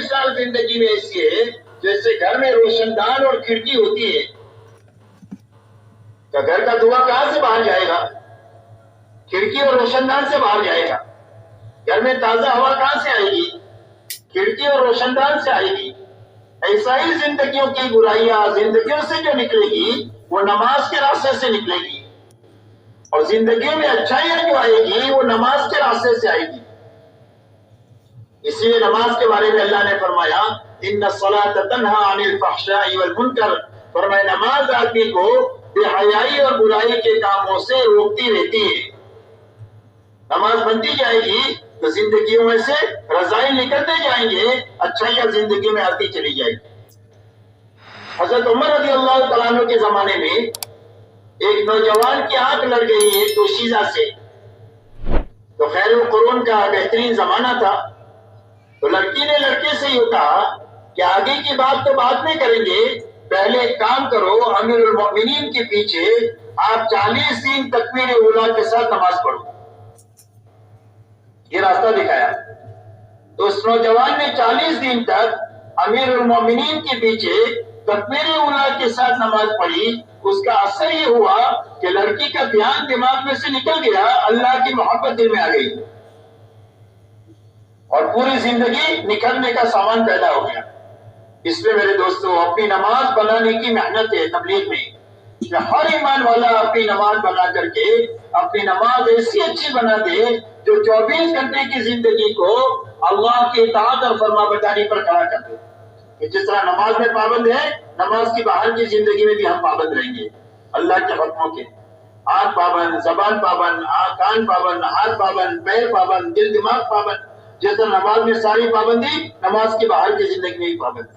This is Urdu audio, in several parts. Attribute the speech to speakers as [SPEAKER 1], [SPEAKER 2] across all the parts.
[SPEAKER 1] مثال زندگی میں ایسی ہے جیسے گھر میں روشن دان اور کھڑکی ہوتی ہے، تو گھر کا دھواں کہاں سے باہر جائے گا؟ کھڑکی اور روشن دان سے باہر جائے گا۔ گھر میں تازہ ہوا کہاں سے آئے گی؟ کھڑکی اور روشن دان سے آئے گی۔ ایسا ہی زندگیوں کی برائیاں زندگیوں سے جو نکلے گی وہ نماز کے راستے سے نکلے گی، اور زندگیوں میں اچھائیاں جو آئے گی وہ نماز کے راستے سے آئے گی۔ اسی لیے نماز کے بارے میں اللہ نے فرمایا ان الصلاۃ تنہی عن الفحشاء والمنکر، فرمایا نماز آدمی کو بے حیائی اور برائی کے کاموں سے روکتی رہتی ہے۔ نماز بنتی جائے گی تو زندگیوں میں سے رذائل نکلتے جائیں گے، اچھائیاں زندگی میں آتی چلی جائے گی۔ حضرت عمر رضی اللہ تعالیٰ عنہ کے زمانے میں ایک نوجوان کی آنکھ لڑ گئی ہے دوشیزہ سے، تو خیر القرون کا بہترین زمانہ تھا، تو لڑکی نے لڑکے سے یہ کہا کہ آگے کی بات تو بعد میں کریں گے، پہلے ایک کام کرو، امیر المؤمنین کے پیچھے آپ 40 دن تکبیر اولیٰ کے ساتھ نماز پڑھو۔ یہ راستہ دکھایا۔ تو اس نوجوان نے 40 دن تک امیر المومنین کے پیچھے تکبیر اولیٰ کے ساتھ نماز پڑھی۔ اس کا اثر یہ ہوا کہ لڑکی کا دھیان دماغ میں سے نکل گیا، اللہ کی محبت دل میں آ گئی، اور پوری زندگی نکھرنے کا سامان پیدا ہو گیا۔ اس لیے میرے دوستو اپنی نماز بنانے کی محنت ہے تبلیغ میں، کہ ہر ایمان والا اپنی نماز بنا کر کے اپنی نماز ایسی اچھی بنا دے جو 24 گھنٹے کی زندگی کو اللہ کی اطاعت اور فرما برداری پر کھڑا کر دے، کہ جس طرح نماز میں پابند ہے، نماز کی باہر کی زندگی میں بھی ہم پابند رہیں گے اللہ کے حکموں کے۔ آنکھ پابند، زبان پابند، کان پابند، ہاتھ پابند، پیر پابند، دل دماغ پابند۔ جس طرح نماز میں ساری پابندی، نماز کی باہر کی زندگی میں بھی پابند۔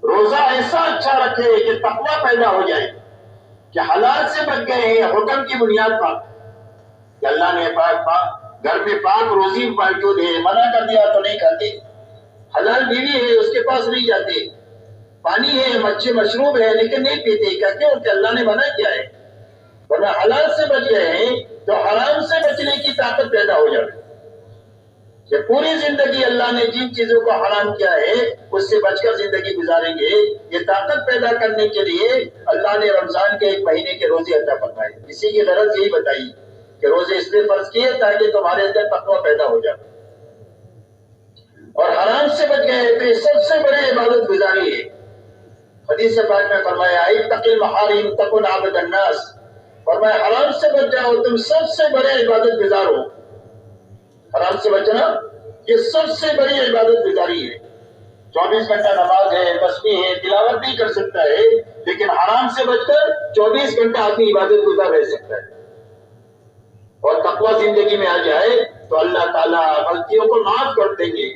[SPEAKER 1] روزہ ایسا اچھا رکھے کہ تقویٰ پیدا ہو جائے، کہ حلال سے بچ گئے ہیں حکم کی بنیاد پر، کہ اللہ نے گھر میں پاک روزی موجود ہے، منع کر دیا تو نہیں کھاتے، حلال بیوی ہے اس کے پاس نہیں جاتے، پانی ہے مچھلی مشروب ہے لیکن نہیں پیتے، کیوں کہ اللہ نے منع کیا ہے۔ ورنہ حلال سے بچ گئے ہیں تو حرام سے بچنے کی طاقت پیدا ہو جائے، کہ پوری زندگی اللہ نے جن چیزوں کو حرام کیا ہے اس سے بچ کر زندگی گزاریں گے۔ یہ طاقت پیدا کرنے کے لیے اللہ نے رمضان کے ایک مہینے کے روزے عطا فرمائے۔ اسی کی غرض یہی بتائی کہ روزے اس لیے فرض کیے تاکہ تمہارے اندر تقویٰ پیدا ہو جائے، اور حرام سے بچ گئے تو یہ سب سے بڑی عبادت گزاری ہے۔ حدیث پاک میں فرمایا اتق المحارم تکن عبد الناس، فرمایا حرام سے بچ جاؤ تم سب سے بڑے عبادت گزار ہو۔ حرام سے بچنا یہ سب سے بڑی عبادت گزاری ہے۔ 24 گھنٹہ نماز ہے، تسبیح ہے، تلاوت نہیں کر سکتا ہے، لیکن حرام سے بچ کر 24 گھنٹہ آدمی عبادت گزار رہ سکتا ہے، اور تقویٰ زندگی میں آ جائے تو اللہ تعالیٰ غلطیوں کو معاف کر دیں گے،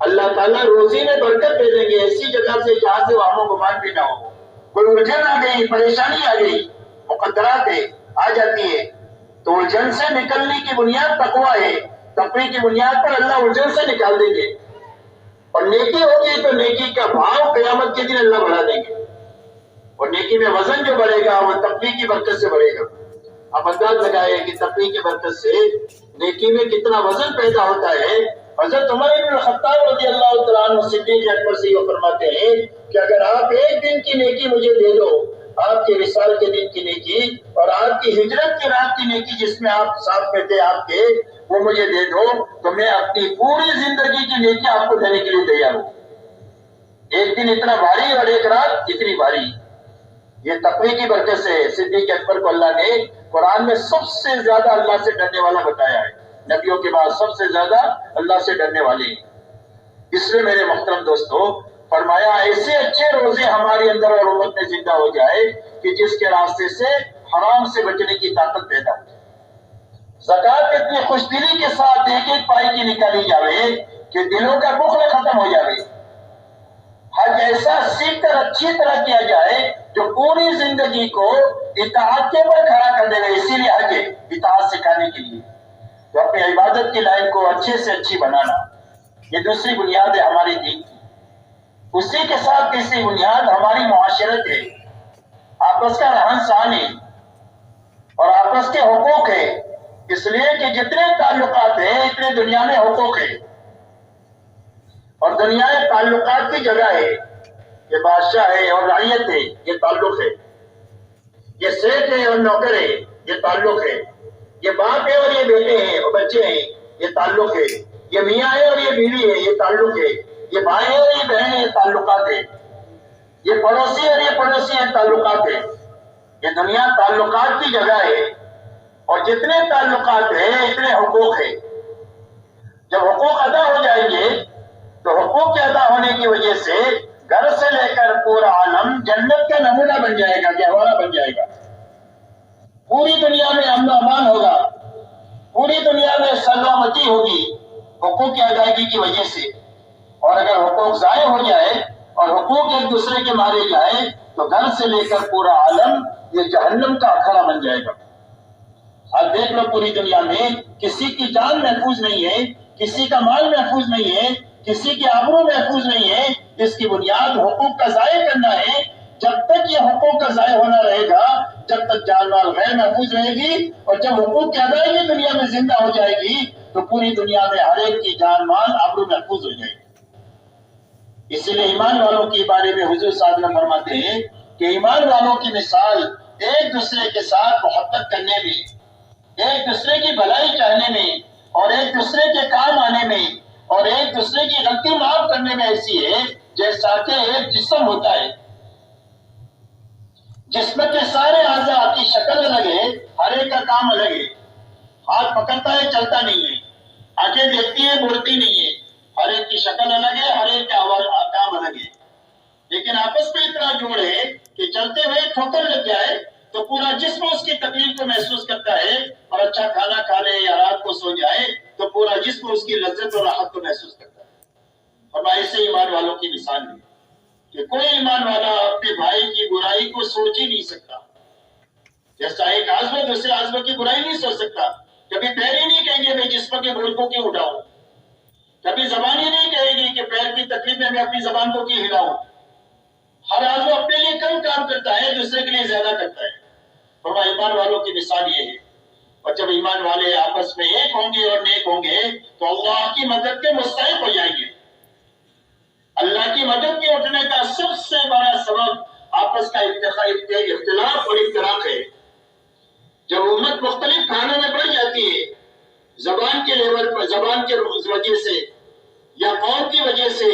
[SPEAKER 1] اللہ تعالیٰ روزی میں برکت دے دیں گے، ایسی جگہ سے جہاں سے وہاں گمان بھی نہ ہو۔ کوئی الجھن آ گئی، پریشانی آ گئی، مقدرات آ جاتی ہے، تو الجھن سے نکلنے کی بنیاد تقویٰ ہے، تقوی کی بنیاد پر اللہ الجھن سے نکال دیں گے، اور نیکی ہوگی تو نیکی کا بھاؤ قیامت کے دن اللہ بڑھا دیں گے، اور نیکی میں وزن جو بڑھے گا وہ تقوی کی برکت سے بڑھے گا۔ آپ انداز لگائے کہ تقوی کی برکت سے نیکی میں کتنا وزن پیدا ہوتا ہے۔ حضرت عمر بن الخطاب رضی اللہ تعالیٰ عنہ صدیق اکبر سے یہ فرماتے ہیں کہ اگر آپ ایک دن کی نیکی مجھے دے دو، آپ کے وصال کے دن کی نیکی اور آپ کی ہجرت کی رات کی نیکی جس میں آپ ساتھ میں تھے آپ کے، وہ مجھے دے دو تو میں اپنی پوری زندگی کی نیکی آپ کو دینے کے لیے تیار ہوں۔ ایک دن اتنا بھاری اور ایک رات اتنی بھاری، یہ تقوی کی برکت سے صدیق اکبر کو اللہ نے قرآن میں سب سے زیادہ اللہ سے ڈرنے والا بتایا ہے، نبیوں کے بعد سب سے زیادہ اللہ سے ڈرنے والے ہیں۔ اس لیے میرے محترم دوستو فرمایا ایسے اچھے روزے ہمارے اندر اور امت میں زندہ ہو جائے کہ جس کے راستے سے حرام سے بچنے کی طاقت پیدا ہو جائے۔ زکوٰۃ اتنی خوش دلی کے ساتھ ایک ایک پائی کی نکالی جاوے کہ دلوں کا بخل ختم ہو جاوے۔ حج ایسا سیکھ کر اچھی طرح کیا جائے جو پوری زندگی کو اطاعت کے پر کھڑا کر دے گا، اسی لیے حج ہے اطاعت سکھانے کے لیے، تو اپنی عبادت کی لائن کو اچھے سے اچھی بنانا، یہ دوسری بنیاد ہے ہماری دین کی۔ اسی کے ساتھ تیسری بنیاد ہماری معاشرت ہے، آپس کا رہن سہن ہے اور آپس کے حقوق ہے، اس لیے کہ جتنے تعلقات ہیں اتنے دنیا میں حقوق ہے، اور دنیا تعلقات کی جگہ ہے. یہ بادشاہ ہے اور رعیت ہے، یہ تعلق ہے. یہ سیٹ ہے اور نوکر ہے، یہ تعلق ہے. یہ باپ ہے اور یہ بیٹے ہیں اور بچے ہیں، یہ تعلق ہے. یہ میاں ہے اور یہ بیوی ہے، یہ تعلق ہے. یہ بھائی ہے اور یہ بہن ہے، یہ تعلقات ہے. یہ پڑوسی اور یہ پڑوسی ہیں، تعلقات ہے. یہ دنیا تعلقات کی جگہ ہے، اور جتنے تعلقات ہیں اتنے حقوق ہیں. جب حقوق ادا ہو جائیں گے تو حقوق کے ادا ہونے کی وجہ سے گھر سے لے کر پورا عالم جنت کا نمونہ بن جائے گا، گہوارہ بن جائے گا. پوری دنیا میں امن و امان ہوگا، پوری دنیا میں سلامتی ہوگی حقوق کی ادائیگی کی وجہ سے. اور اگر حقوق ضائع ہو جائے اور حقوق ایک دوسرے کے مارے جائے تو گھر سے لے کر پورا عالم یہ جہنم کا اکھڑا بن جائے گا. اب دیکھ لو پوری دنیا میں کسی کی جان محفوظ نہیں ہے، کسی کا مال محفوظ نہیں ہے، کسی کی آبرو محفوظ نہیں ہے. اس کی بنیاد حقوق کا ضائع کرنا ہے. جب تک یہ حقوق کا ضائع ہونا رہے گا، جب تک جان مال غیر محفوظ رہے گی، اور جب حقوق کی ادائیگی دنیا میں زندہ ہو جائے گی تو پوری دنیا میں ہر ایک کی جان مال آبرو محفوظ ہو جائے گی. اسی لیے ایمان والوں کے بارے میں حضور صاحب نے فرماتے ہیں کہ ایمان والوں کی مثال ایک دوسرے کے ساتھ محبت کرنے میں، ایک دوسرے کی بھلائی چاہنے میں، اور ایک دوسرے کے کام آنے میں، اور ایک دوسرے کی غلطی معاف کرنے میں ایسی ہے جیسا کہ ایک جسم ہوتا ہے. جسم کے سارے اعضاء کی شکل الگ ہے، ہر ایک کا کام الگ ہے. ہاتھ پکڑتا ہے، چلتا نہیں ہے. آنکھیں دیکھتی ہے، بولتی نہیں ہے. ہر ایک کی شکل الگ ہے، ہر ایک کا کام الگ ہے. لیکن آپس میں اتنا جوڑ ہے کہ چلتے ہوئے ٹھوکر لگ جائے تو پورا جسم اس کی تکلیف کو محسوس کرتا ہے، اور اچھا کھانا کھا لے یا رات کو سو جائے تو پورا جسم اس کی لذت اور راحت کو محسوس کرتا ہے. اور ایسے ایمان والوں کی مثال ہے کہ کوئی ایمان والا اپنے بھائی کی برائی کو سوچ ہی نہیں سکتا. جیسا ایک عازم دوسرے عازم کی برائی نہیں سوچ سکتا. کبھی پیر ہی نہیں کہیں گے میں جسم کے بول کو کیوں اٹھاؤں. کبھی زبان ہی نہیں کہے گی کہ پیر کی تکلیف میں اپنی زبان کو کیوں ہلاؤں. ہر عازم اپنے لیے کم کام کرتا ہے، دوسرے کے لیے زیادہ کرتا ہے. فرمایا ایمان والوں کی مثال یہ ہے. اور جب ایمان والے آپس میں ایک ہوں گے اور نیک ہوں گے تو اللہ کی مدد کے مستحق ہو جائیں گے. اللہ کی مدد کے اٹھنے کا سب سے بڑا سبب آپس کا اختلاف اور افتراق ہے. جب امت مختلف کھانوں میں بڑھ جاتی ہے، زبان کے لیول پر، زبان کے وجہ سے، یا قوم کی وجہ سے،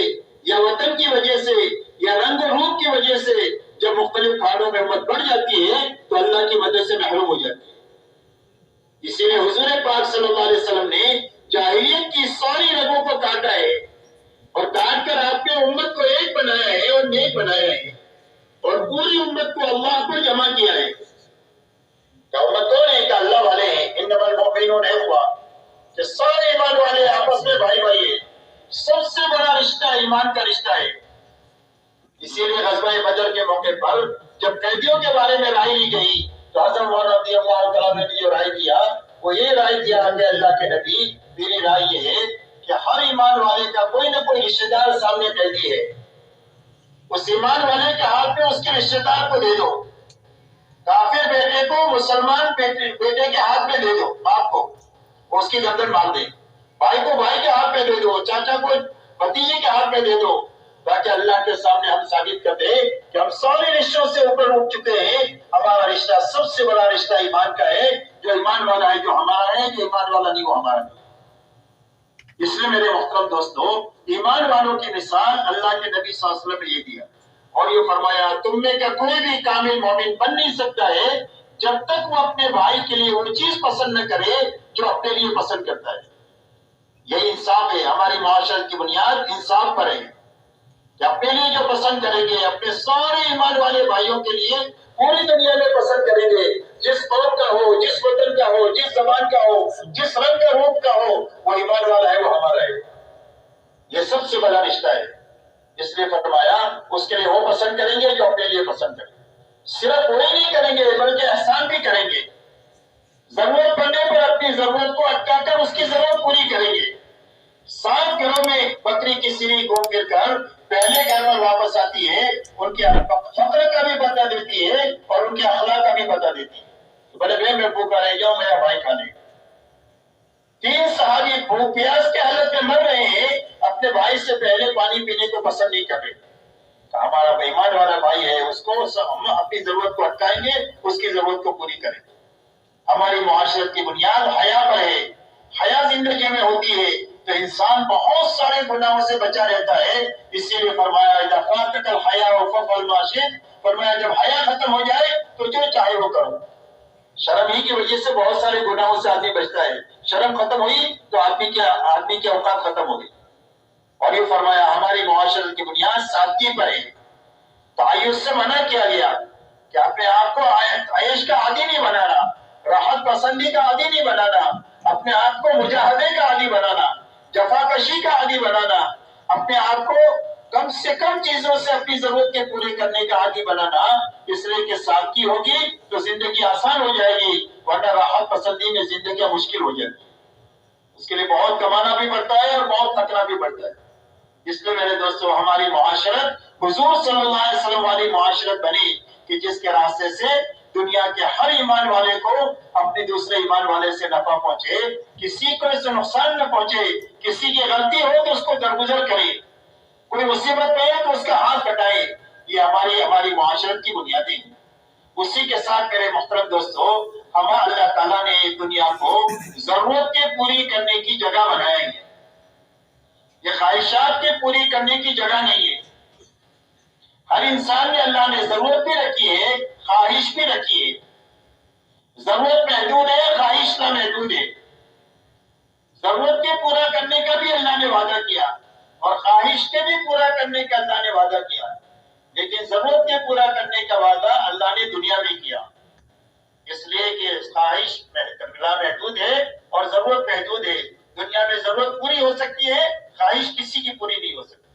[SPEAKER 1] یا وطن کی وجہ سے، یا رنگ و روپ کی وجہ سے، جب مختلف کھانوں میں امت بڑھ جاتی ہے تو اللہ کی مدد سے محروم ہو جاتی ہے. اسی لیے حضور پاک صلی اللہ علیہ وسلم نے جاہلیت کی ساری رگوں کو کاٹا ہے، اور کاٹ کر آپ کے امت کو ایک بنایا ہے اور نیک بنایا ہے، اور پوری امت کو اللہ پر جمع کیا ہے. کیا امت کون ہے؟ کہ اللہ والے ہیں. انما المؤمنون اخوہ، کہ سارے ایمان والے آپس میں بھائی بھائی ہیں. سب سے بڑا رشتہ ایمان کا رشتہ ہے. اسی لیے غزوہ بدر کے موقع پر جب قیدیوں کے بارے میں رائے لی گئی تو حضرت مولانا رضی اللہ تعالیٰ نے جو رائے دیا وہ یہ رائے دیا کہ اللہ کے نبی، میری رائے یہ ہے کہ ہر ایمان والے کا کوئی نہ کوئی رشتہ دار سامنے قیدی ہے. اس ایمان والے کے ہاتھ میں اس کے رشتہ دار کو دے دو. کافر بیٹے کو مسلمان بیٹے کے ہاتھ میں دے دو، باپ کو اس کی گردن مار دے. بھائی کو بھائی کے ہاتھ میں دے دو، چاچا کو بھتیجے کے ہاتھ میں دے دو، تاکہ اللہ کے سامنے ہم ثابت کر دیں کہ ہم سارے رشتوں سے اوپر اٹھ چکے ہیں. ہمارا رشتہ سب سے بڑا رشتہ ایمان کا ہے. جو ایمان والا ہے جو ہمارا ہے، جو ایمان والا نہیں وہ ہمارا نہیں. اس لیے میرے محترم دوستو، ایمان والوں کی مثال اللہ کے نبی صلی اللہ علیہ وسلم نے یہ دیا، اور یہ فرمایا تم میں کا کوئی بھی کامل مومن بن نہیں سکتا ہے جب تک وہ اپنے بھائی کے لیے وہ چیز پسند نہ کرے جو اپنے لیے پسند کرتا ہے. یہ انصاف ہے. ہماری معاشرت کی بنیاد انصاف پر ہے کہ اپنے لیے جو پسند کریں گے اپنے سارے ایمان والے بھائیوں کے لیے پوری دنیا میں پسند کریں گے. جس قوم کا ہو، جس وطن کا ہو، جس زبان کا ہو، جس رنگ کا روپ کا ہو، وہ ایمان والا ہے، وہ ہمارا ہے. یہ سب سے بڑا رشتہ ہے. اس لیے فرمایا اس کے لیے وہ پسند کریں گے جو اپنے لیے پسند کریں. صرف وہی نہیں کریں گے بلکہ احسان بھی کریں گے. ضرورت پڑنے پر اپنی ضرورت کو اٹکا کر اس کی ضرورت پوری کریں گے. 7 گھروں میں بکری کی سری گھوم پھر کر پہلے گھر میں واپس آتی ہے، ان کے فقر کا بھی پتہ دیتی ہے اور ان کے اخلاق کا بھی پتہ دیتی ہے. بڑے بھائی میں بھوکا رہ جاؤں، میرا بھائی کھا لے. 3 صحابی بھوک پیاس کے حالت میں مر رہے ہیں، اپنے بھائی سے پہلے پانی پینے کو پسند نہیں کر رہے. ہمارا ایمان والا بھائی ہے، اس کو ہم اپنی ضرورت کو اٹکائیں گے، اس کی ضرورت کو پوری کریں گے. ہماری معاشرت کی بنیاد حیا پر ہے. حیا زندگی میں ہوتی ہے تو انسان بہت سارے گناہوں سے بچا رہتا ہے. اسی لیے فرمایا اذا فاتک الحیا فافعل ما شئت، فرمایا جب حیا ختم ہو جائے تو جو چاہے وہ کرو. شرم ہی کی وجہ سے بہت سارے گناہوں سے آدمی بچتا ہے. شرم ختم ہوئی تو آدمی کے اوقات ختم ہو گئی. اور یہ فرمایا ہماری معاشرت کی بنیاد سادگی پر ہے. تعیش سے منع کیا گیا کہ اپنے آپ کو عیش کا عادی نہیں بنانا، راحت پسندی کا عادی نہیں بنانا، اپنے آپ کو مجاہدے کا عادی بنانا، جفا کشی کا عادی بنانا، اپنے آپ کو کم سے کم چیزوں سے اپنی ضرورت کے پوری کرنے کا عادی بنانا. اس لیے کہ سادگی ہوگی تو زندگی آسان ہو جائے گی، ورنہ راحت پسندی میں زندگی مشکل ہو جائے گی. اس کے لیے بہت کمانا بھی پڑتا ہے اور بہت تھکنا بھی پڑتا ہے. اس لیے میرے دوستو ہماری معاشرت حضور صلی اللہ علیہ وسلم والی معاشرت بنی کہ جس کے راستے سے دنیا کے ہر ایمان والے کو اپنے دوسرے ایمان والے سے نفع پہنچے، کسی کو اس سے نقصان نہ پہنچے. کسی کی غلطی ہو تو اس کو درگزر کرے، کوئی مصیبت میں ہے تو اس کا ہاتھ کٹائے. یہ ہماری معاشرت کی بنیادیں ہیں. اسی کے ساتھ میرے محترم دوستو، اللہ تعالیٰ نے دنیا کو ضرورت کے پوری کرنے کی جگہ بنایا ہے. یہ خواہشات کے پوری کرنے کی جگہ نہیں ہے. ہر انسان میں اللہ نے ضرورت بھی رکھی ہے، خواہش بھی رکھی ہے. ضرورت محدود ہے، خواہش نہ محدود ہے. ضرورت کے پورا کرنے کا بھی اللہ نے وعدہ کیا اور خواہش کے بھی پورا کرنے کا اللہ نے وعدہ کیا. لیکن ضرورت کے پورا کرنے کا وعدہ اللہ نے دنیا میں کیا، اس لیے کہ خواہش محدود ہے اور ضرورت محدود ہے. دنیا میں ضرورت پوری ہو سکتی ہے، خواہش کسی کی پوری نہیں ہو سکتی.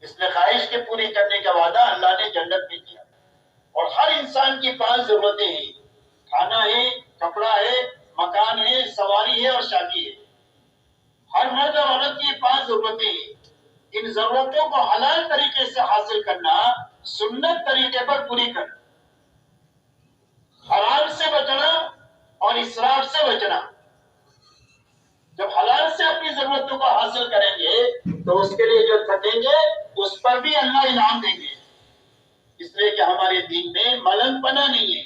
[SPEAKER 1] اس لیے خواہش کے پوری کرنے کا وعدہ اللہ نے جنت میں کیا. اور ہر انسان کی 5 ضرورتیں ہیں: کھانا ہے، کپڑا ہے، مکان ہے، سواری ہے اور شادی ہے. ہر مرد اور عورت کی 5 ضرورتیں ہیں. ان ضرورتوں کو حلال طریقے سے حاصل کرنا، سنت طریقے پر پوری کرنا، حرام سے بچنا اور اسراف سے بچنا. جب حلال سے اپنی ضرورتوں کو حاصل کریں گے تو اس کے لیے جو تھکیں گے اس پر بھی اللہ انعام دیں گے. اس لیے کہ ہمارے دین میں ملنگ پنا نہیں ہے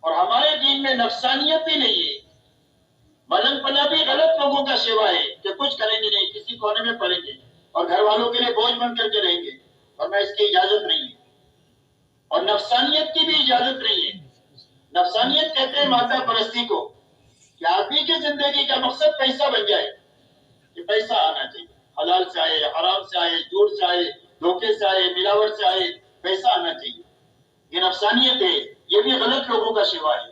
[SPEAKER 1] اور ہمارے دین میں نفسانیت بھی نہیں ہے. ملنگ پنا بھی غلط لوگوں کا شیوا ہے کہ کچھ کریں گے نہیں، کسی کونے میں پڑیں گے اور گھر والوں کے لیے بوجھ بن کر کے رہیں گے، اور میں اس کی اجازت نہیں ہے. اور نفسانیت کی بھی اجازت نہیں ہے. نفسانیت کہتے ہیں مادہ پرستی کو، کہ آدمی کی زندگی کا مقصد پیسہ بن جائے، کہ پیسہ آنا چاہیے، حلال سے آئے، حرام سے آئے، جھوٹ سے آئے، دھوکے سے آئے، ملاوٹ سے آئے، پیسہ آنا چاہیے. یہ نفسانیت ہے، یہ بھی غلط لوگوں کا شیوا ہے.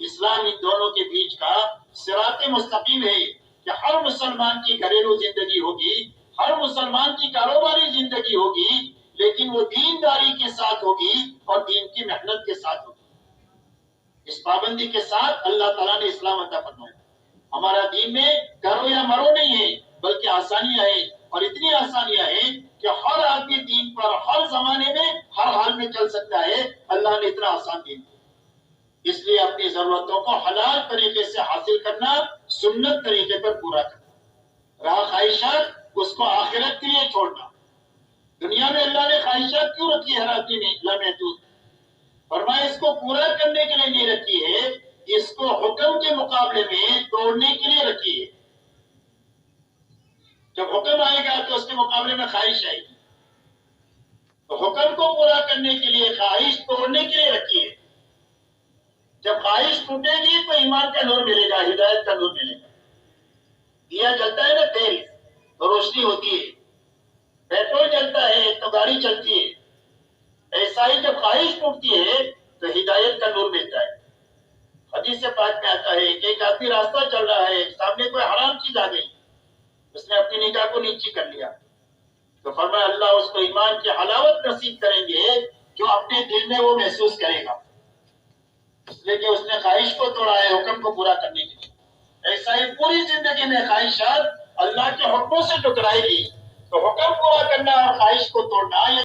[SPEAKER 1] اسلام ان دونوں کے بیچ کا صراط مستقیم ہے کہ ہر مسلمان کی گھریلو زندگی ہوگی، ہر مسلمان کی کاروباری زندگی ہوگی، لیکن وہ دینداری کے ساتھ ہوگی اور دین کی محنت کے ساتھ ہوگی. اس پابندی کے ساتھ اللہ تعالیٰ نے اسلام عطا فرمایا. ہمارا دین میں کرو یا مرو نہیں ہے، بلکہ آسانیاں ہیں، اور اتنی آسانیاں ہیں کہ ہر آدمی دین پر ہر زمانے میں ہر حال میں چل سکتا ہے. اللہ نے اتنا آسان دین دیا. اس لیے اپنی ضرورتوں کو حلال طریقے سے حاصل کرنا، سنت طریقے پر پورا کرنا. رہا خواہشات، اس کو آخرت کے لیے چھوڑنا. دنیا میں اللہ نے خواہشات کیوں رکھی ہے ہر آدمی میں لامحدود؟ فرمایا اس کو پورا کرنے کے لیے نہیں رکھی ہے، اس کو حکم کے مقابلے میں توڑنے کے لیے رکھی ہے. جب حکم آئے گا تو اس کے مقابلے میں خواہش آئے گی. تو حکم کو پورا کرنے کے لیے خواہش توڑنے کے لیے رکھی ہے. جب خواہش ٹوٹے گی تو ایمان کا نور ملے گا، ہدایت کا نور ملے گا. دیا جلتا ہے نا تیل تو روشنی ہوتی ہے، پیٹرول جلتا ہے تو گاڑی چلتی ہے. ایسا ہی جب خواہش ٹوٹتی ہے تو ہدایت کا نور ملتا ہے. حدیث پاک میں آتا ہے کہ ایک آدمی راستہ چل رہا ہے، سامنے کوئی حرام چیز آ گئی، اس نے اپنی نگاہ کو نیچی کر لیا، تو فرمایا اللہ اس کو ایمان کی حلاوت نصیب کریں گے جو اپنے دل میں وہ محسوس کرے گا. اس لیے کہ اس نے خواہش کو توڑا ہے حکم کو پورا کرنے کے لیے. ایسا ہی پوری زندگی میں خواہشات اللہ کے حکموں سے ٹکرائے گی. تو حکم پورا کرنا اور خواہش کو توڑنا